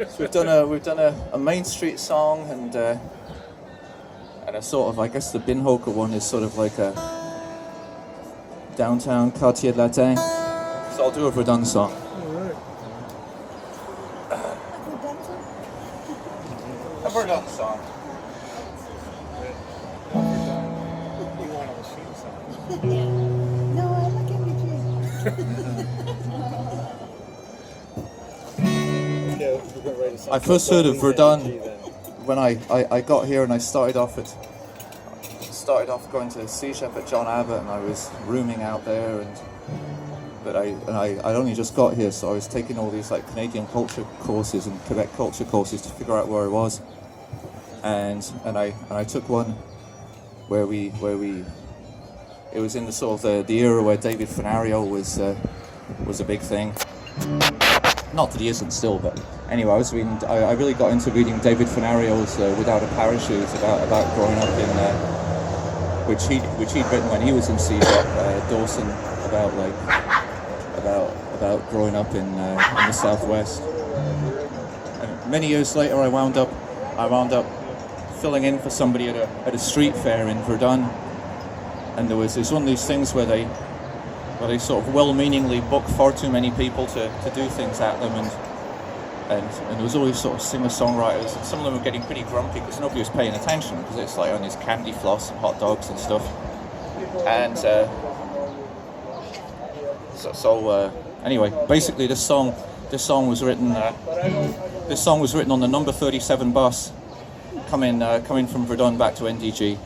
So we've done a Main Street song and a sort of, I guess the Bin Hoker one is sort of like a downtown Quartier Latin. So I'll do a Verdun song. A Verdun song. No, I like everything. I first heard of Verdun when I got here, and I started off going to Sea Chef at John Abbott, and I was rooming out there, but I only just got here, so I was taking all these like Canadian culture courses and Quebec culture courses to figure out where I was, and I took one where we it was in the sort of the era where David Fenario was a big thing. Not that he isn't still, but anyway, I really got into reading David Fenario's Without a Parachute about growing up in which he'd written when he was in Dawson about growing up in the Southwest. And many years later, I wound up filling in for somebody at a street fair in Verdun, and there's one of these things where they sort of well-meaningly book far too many people to do things at them, and there was always sort of singer-songwriters, and some of them were getting pretty grumpy because nobody was paying attention, because it's like on this candy floss and hot dogs and stuff. And anyway, basically this song was written on the number 37 bus coming from Verdun back to NDG.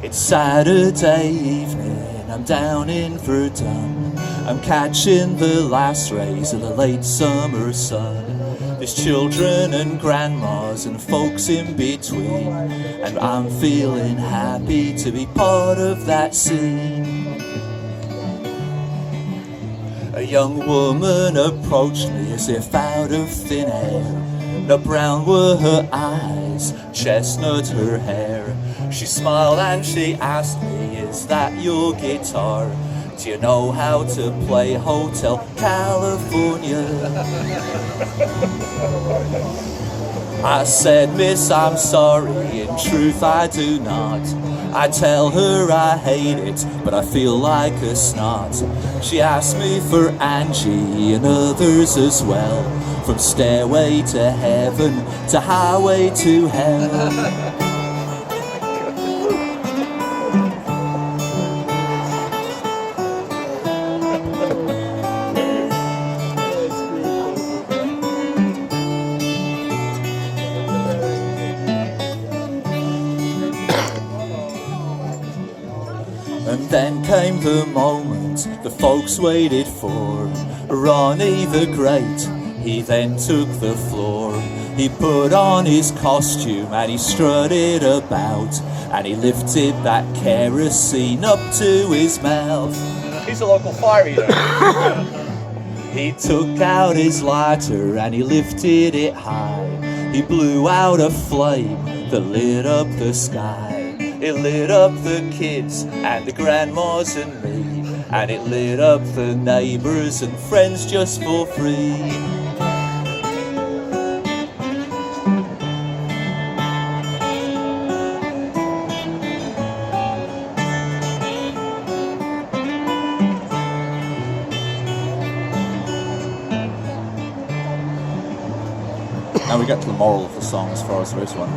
It's Saturday evening, I'm down in Verdun. I'm catching the last rays of the late summer sun. There's children and grandmas and folks in between, and I'm feeling happy to be part of that scene. A young woman approached me as if out of thin air. Now brown were her eyes, chestnut her hair. She smiled and she asked me, "Is that your guitar? Do you know how to play Hotel California?" I said, "Miss, I'm sorry, in truth I do not." I tell her I hate it, but I feel like a snot. She asked me for Angie and others as well, from Stairway to Heaven to Highway to Hell. And then came the moment the folks waited for. Ronnie the Great, he then took the floor. He put on his costume and he strutted about, and he lifted that kerosene up to his mouth. He's a local fire eater. He took out his lighter and he lifted it high. He blew out a flame that lit up the sky. It lit up the kids and the grandmas and me, and it lit up the neighbours and friends just for free. Now we get to the moral of the song, as far as there is one.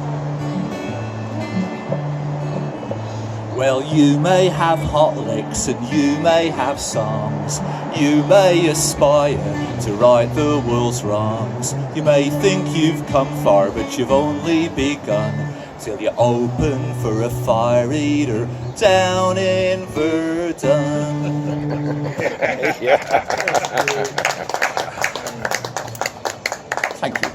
Well, you may have hot licks and you may have songs. You may aspire to right the world's wrongs. You may think you've come far, but you've only begun, till you open for a fire eater down in Verdun. Thank you.